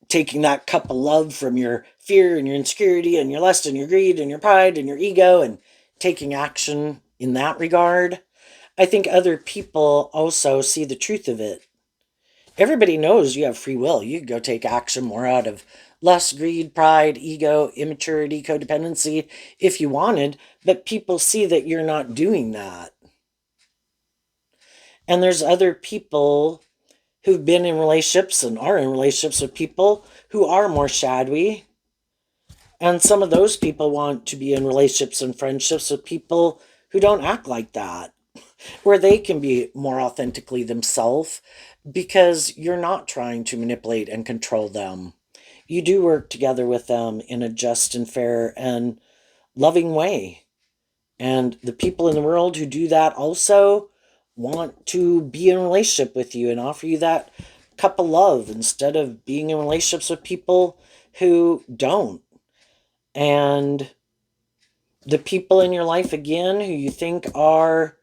[SPEAKER 1] taking that cup of love from your fear and your insecurity and your lust and your greed and your pride and your ego and taking action in that regard. I think other people also see the truth of it. Everybody knows you have free will. You could go take action more out of lust, greed, pride, ego, immaturity, codependency if you wanted, but people see that you're not doing that. And there's other people who've been in relationships and are in relationships with people who are more shadowy. And some of those people want to be in relationships and friendships with people who don't act like that, where they can be more authentically themselves, because you're not trying to manipulate and control them. You do work together with them in a just and fair and loving way. And the people in the world who do that also want to be in a relationship with you and offer you that cup of love, instead of being in relationships with people who don't. And the people in your life, again, who you think have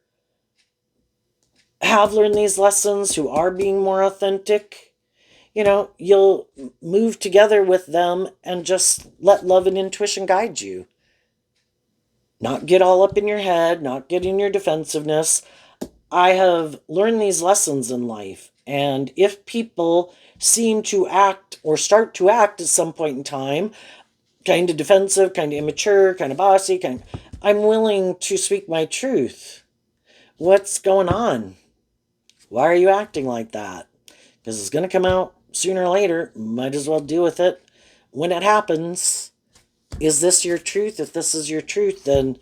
[SPEAKER 1] learned these lessons, who are being more authentic, you'll move together with them and just let love and intuition guide you. Not get all up in your head, not get in your defensiveness. I have learned these lessons in life. And if people seem to act or start to act at some point in time, kind of defensive, kind of immature, kind of bossy, I'm willing to speak my truth. What's going on? Why are you acting like that? Because it's going to come out sooner or later. Might as well deal with it when it happens. Is this your truth? If this is your truth, then,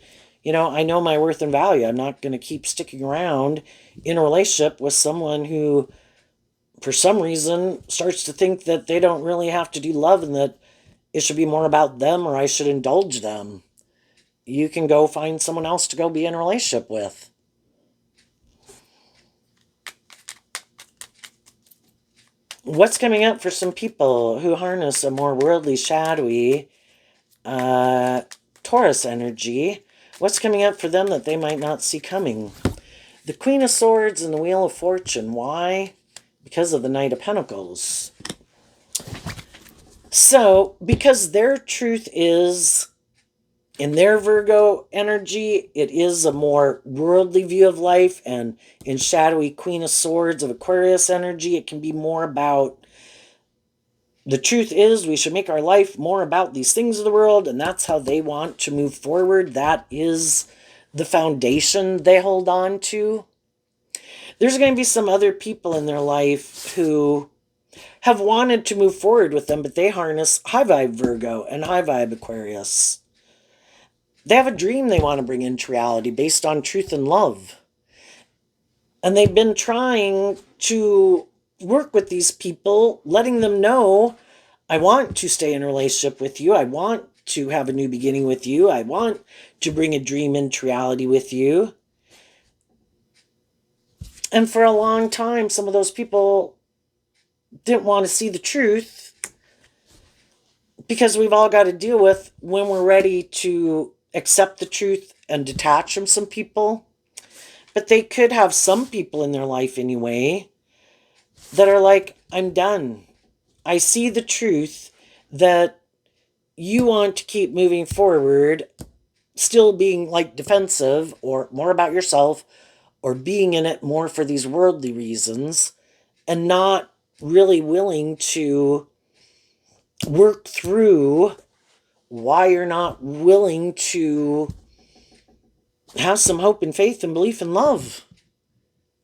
[SPEAKER 1] I know my worth and value. I'm not going to keep sticking around in a relationship with someone who, for some reason, starts to think that they don't really have to do love and that it should be more about them, or I should indulge them. You can go find someone else to go be in a relationship with. What's coming up for some people who harness a more worldly, shadowy Taurus energy? What's coming up for them that they might not see coming? The Queen of Swords and the Wheel of Fortune. Why? Because of the Knight of Pentacles. So, because their truth is, in their Virgo energy, it is a more worldly view of life, and in shadowy Queen of Swords of Aquarius energy, it can be more about, the truth is we should make our life more about these things of the world, and that's how they want to move forward. That is the foundation they hold on to. There's going to be some other people in their life who have wanted to move forward with them, but they harness high vibe Virgo and high vibe Aquarius. They have a dream they want to bring into reality based on truth and love. And they've been trying to work with these people, letting them know, I want to stay in a relationship with you. I want to have a new beginning with you. I want to bring a dream into reality with you. And for a long time, some of those people didn't want to see the truth, because we've all got to deal with when we're ready to accept the truth and detach from some people. But they could have some people in their life anyway that are like, I'm done. I see the truth that you want to keep moving forward. still being like defensive or more about yourself or being in it more for these worldly reasons and not really willing to work through why you're not willing to have some hope and faith and belief and love.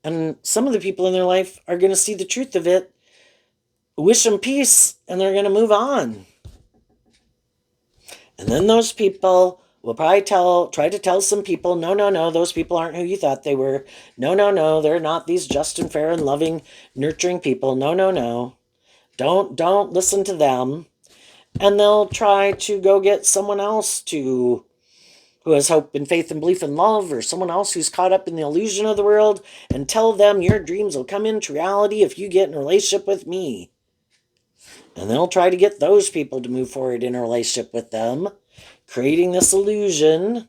[SPEAKER 1] And some of the people in their life are going to see the truth of it, wish them peace, and they're going to move on. And then those people will probably try to tell some people, no, no, no, those people aren't who you thought they were. No, no, no, they're not these just and fair and loving, nurturing people. No, no, no. Don't listen to them. And they'll try to go get someone else to who has hope and faith and belief and love, or someone else who's caught up in the illusion of the world, and tell them your dreams will come into reality if you get in a relationship with me. And they'll try to get those people to move forward in a relationship with them, creating this illusion.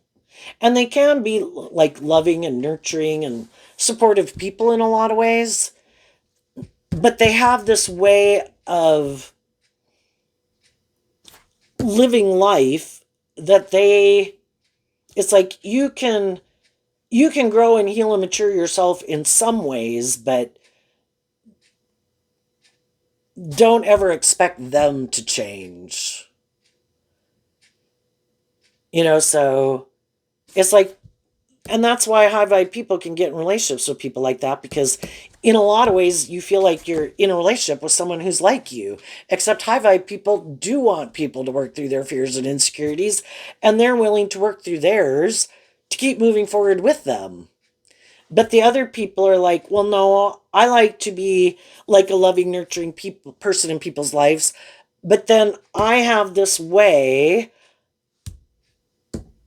[SPEAKER 1] And they can be like loving and nurturing and supportive people in a lot of ways, but they have this way of living life that it's like you can grow and heal and mature yourself in some ways, but don't ever expect them to change. So it's like, and that's why high vibe people can get in relationships with people like that, because in a lot of ways you feel like you're in a relationship with someone who's like you. Except high vibe people do want people to work through their fears and insecurities, and they're willing to work through theirs to keep moving forward with them. But the other people are like, well, no, I like to be like a loving, nurturing person in people's lives. But then I have this way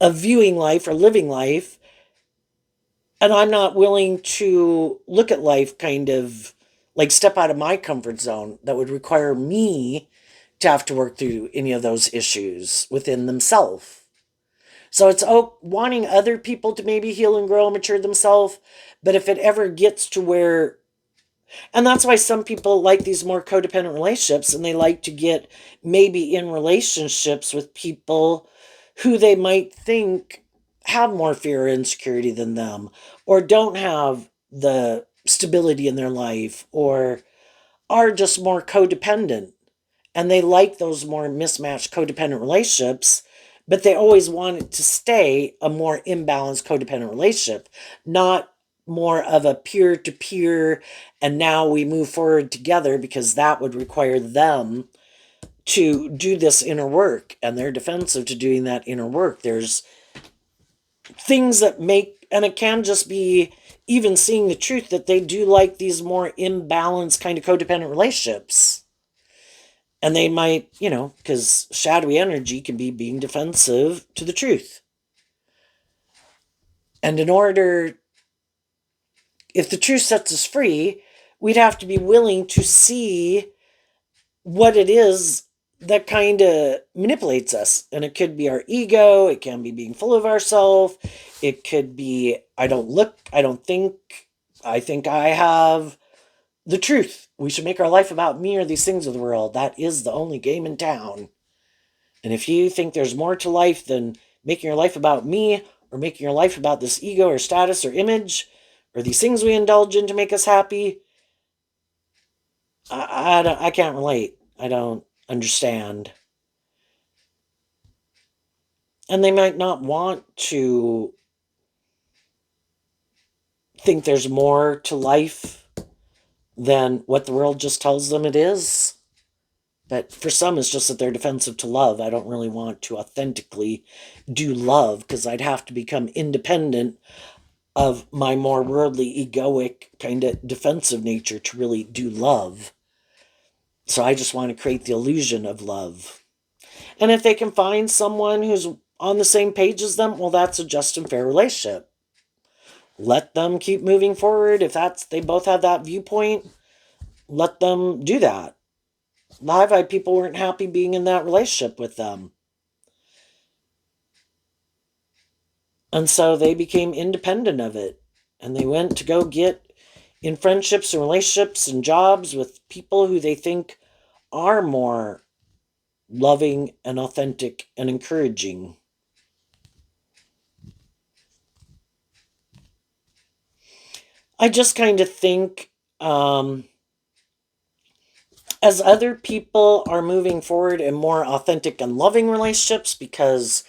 [SPEAKER 1] of viewing life or living life, and I'm not willing to look at life kind of like step out of my comfort zone that would require me to have to work through any of those issues within themselves. So it's wanting other people to maybe heal and grow and mature themselves. But if it ever gets to where, and that's why some people like these more codependent relationships, and they like to get maybe in relationships with people who they might think have more fear or insecurity than them, or don't have the stability in their life, or are just more codependent. And they like those more mismatched codependent relationships, but they always want it to stay a more imbalanced codependent relationship, not more of a peer to peer, and now we move forward together, because that would require them to do this inner work, and they're defensive to doing that inner work. There's things that make, and it can just be even seeing the truth that they do like these more imbalanced kind of codependent relationships. And they might, because shadowy energy can be being defensive to the truth. And in order, if the truth sets us free, we'd have to be willing to see what it is that kind of manipulates us. And it could be our ego, it can be being full of ourselves, it could be I don't look, I don't think, I think I have the truth. We should make our life about me or these things of the world. That is the only game in town. And if you think there's more to life than making your life about me, or making your life about this ego or status or image, or these things we indulge in to make us happy, I can't relate. I don't understand. And they might not want to think there's more to life than what the world just tells them it is. But for some, it's just that they're defensive to love. I don't really want to authentically do love, because I'd have to become independent of my more worldly, egoic, kind of defensive nature to really do love. So I just want to create the illusion of love. And if they can find someone who's on the same page as them, well, that's a just and fair relationship. Let them keep moving forward. If they both have that viewpoint, let them do that. The high vibe people weren't happy being in that relationship with them. And so they became independent of it. And they went to go get in friendships and relationships and jobs with people who they think are more loving and authentic and encouraging. I just kind of think, as other people are moving forward in more authentic and loving relationships because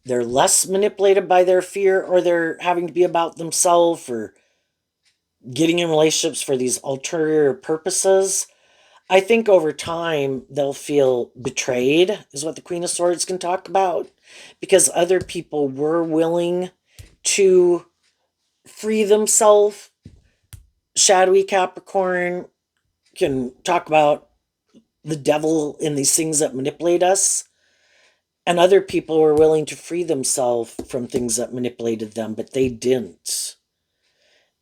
[SPEAKER 1] they're less manipulated by their fear, or they're having to be about themselves, or getting in relationships for these ulterior purposes, I think over time they'll feel betrayed, is what the Queen of Swords can talk about, because other people were willing to free themselves. Shadowy Capricorn can talk about the devil in these things that manipulate us. And other people were willing to free themselves from things that manipulated them, but they didn't.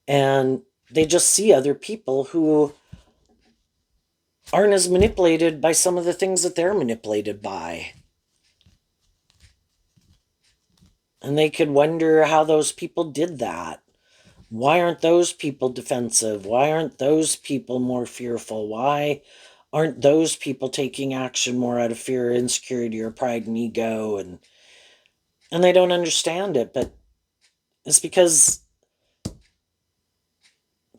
[SPEAKER 1] And they just see other people who aren't as manipulated by some of the things that they're manipulated by. And they could wonder how those people did that. Why aren't those people defensive? Why aren't those people more fearful? Why aren't those people taking action more out of fear, insecurity, or pride and ego? And they don't understand it, but it's because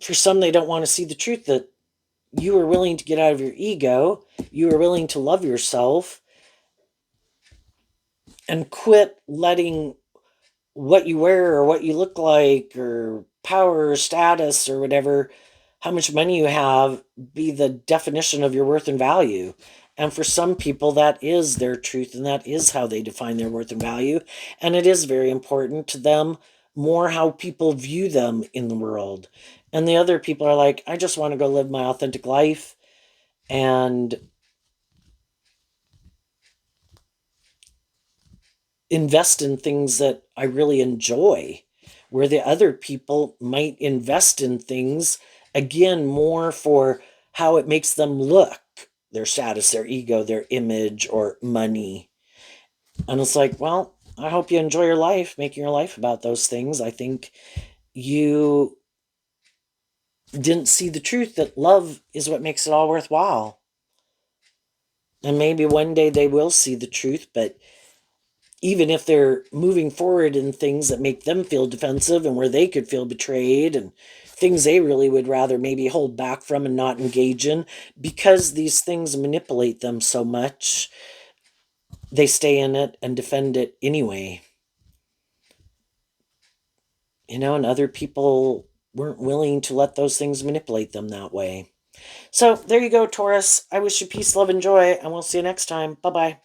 [SPEAKER 1] for some they don't want to see the truth that you are willing to get out of your ego, you are willing to love yourself and quit letting what you wear or what you look like or power or status or whatever, how much money you have, be the definition of your worth and value. And for some people, that is their truth, and that is how they define their worth and value. And it is very important to them, more how people view them in the world. And the other people are like, I just want to go live my authentic life and invest in things that I really enjoy, where the other people might invest in things, again, more for how it makes them look, their status, their ego, their image, or money. And it's like, well, I hope you enjoy your life, making your life about those things. I think you didn't see the truth that love is what makes it all worthwhile. And maybe one day they will see the truth, but even if they're moving forward in things that make them feel defensive and where they could feel betrayed and things they really would rather maybe hold back from and not engage in, because these things manipulate them so much, they stay in it and defend it anyway. And other people weren't willing to let those things manipulate them that way. So there you go, Taurus. I wish you peace, love, and joy, and we'll see you next time. Bye bye.